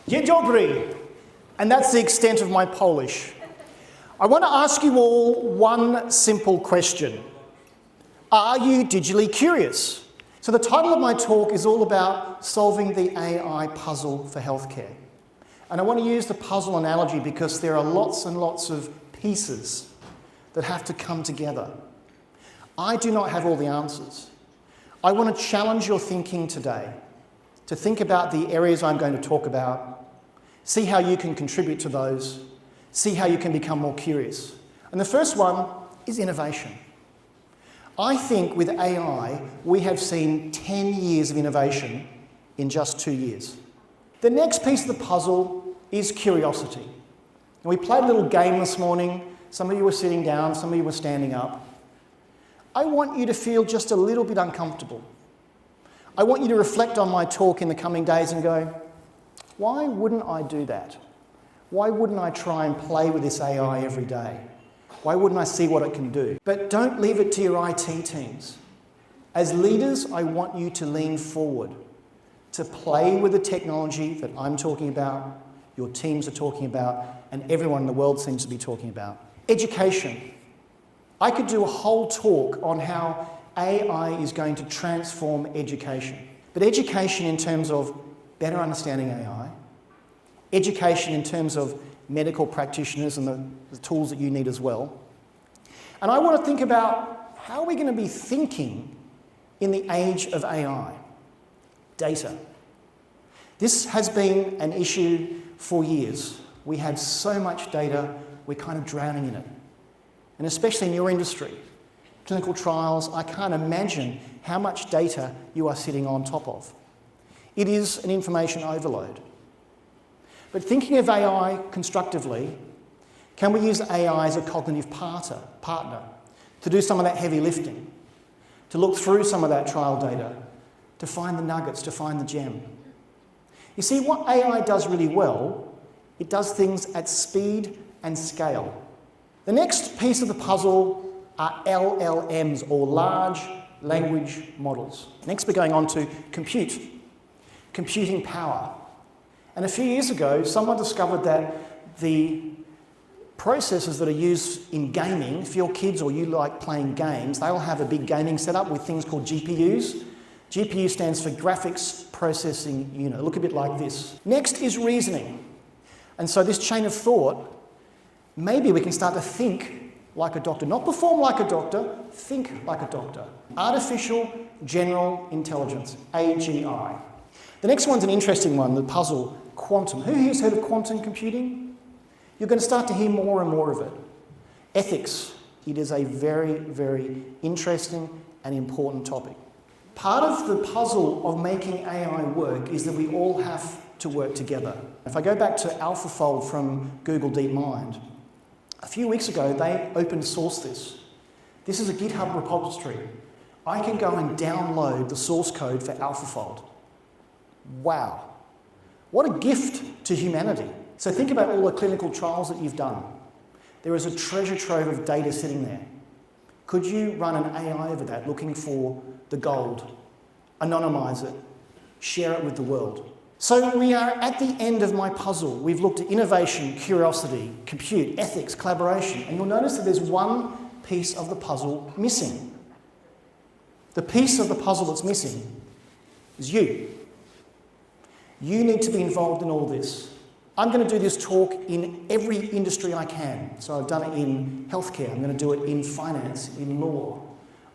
Dzień dobry. And that's the extent of my Polish. I want to ask you all one simple question. Are you digitally curious? So the title of my talk is all about solving the AI puzzle for healthcare. And I want to use the puzzle analogy because there are lots and lots of pieces that have to come together. I do not have all the answers. I want to challenge your thinking today to think about the areas I'm going to talk about, see how you can contribute to those, see how you can become more curious. And the first one is innovation. I think with AI, we have seen 10 years of innovation in just 2 years. The next piece of the puzzle is curiosity. And we played a little game this morning. Some of you were sitting down, some of you were standing up. I want you to feel just a little bit uncomfortable. I want you to reflect on my talk in the coming days and go, why wouldn't I do that? Why wouldn't I try and play with this AI every day? Why wouldn't I see what it can do? But don't leave it to your IT teams. As leaders, I want you to lean forward, to play with the technology that I'm talking about, your teams are talking about, and everyone in the world seems to be talking about. Education. I could do a whole talk on how AI is going to transform education. But education in terms of better understanding AI, education in terms of medical practitioners and the tools that you need as well. And I want to think about how we're going to be thinking in the age of AI. Data. This has been an issue for years. We have so much data, we're kind of drowning in it. And especially in your industry, clinical trials, I can't imagine how much data you are sitting on top of. It is an information overload. But thinking of AI constructively, can we use AI as a cognitive partner to do some of that heavy lifting, to look through some of that trial data, to find the nuggets, to find the gem? You see, what AI does really well, it does things at speed and scale. The next piece of the puzzle are LLMs, or large language models. Next, we're going on to computing power. And a few years ago, someone discovered that the processors that are used in gaming, if you're kids or you like playing games, they'll have a big gaming setup with things called GPUs. GPU stands for Graphics Processing Unit. Look a bit like this. Next is reasoning. And so this chain of thought, maybe we can start to think like a doctor. Not perform like a doctor, think like a doctor. Artificial General Intelligence, AGI. The next one's an interesting one, the puzzle, quantum. Who here's heard of quantum computing? You're going to start to hear more and more of it. Ethics. It is a very, very interesting and important topic. Part of the puzzle of making AI work is that we all have to work together. If I go back to AlphaFold from Google DeepMind, a few weeks ago they open sourced this. This is a GitHub repository. I can go and download the source code for AlphaFold. Wow. What a gift to humanity. So think about all the clinical trials that you've done. There is a treasure trove of data sitting there. Could you run an AI over that looking for the gold, anonymize it, share it with the world? So we are at the end of my puzzle. We've looked at innovation, curiosity, compute, ethics, collaboration, and you'll notice that there's one piece of the puzzle missing. The piece of the puzzle that's missing is you. You need to be involved in all this. I'm going to do this talk in every industry I can. So I've done it in healthcare, I'm going to do it in finance, in law.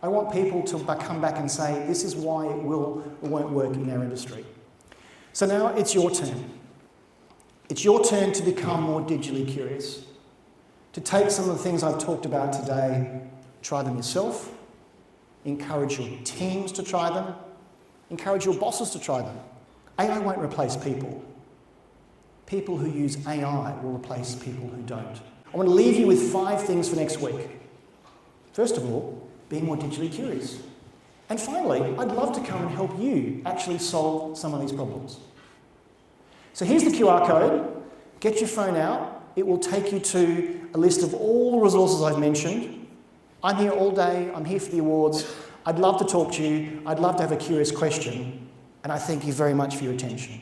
I want people to come back and say, this is why it will or won't work in our industry. So now it's your turn. It's your turn to become more digitally curious, to take some of the things I've talked about today, try them yourself, encourage your teams to try them, encourage your bosses to try them. AI won't replace people. People who use AI will replace people who don't. I want to leave you with 5 things for next week. First of all, be more digitally curious. And finally, I'd love to come and help you actually solve some of these problems. So here's the QR code. Get your phone out. It will take you to a list of all the resources I've mentioned. I'm here all day. I'm here for the awards. I'd love to talk to you. I'd love to have a curious question. And I thank you very much for your attention.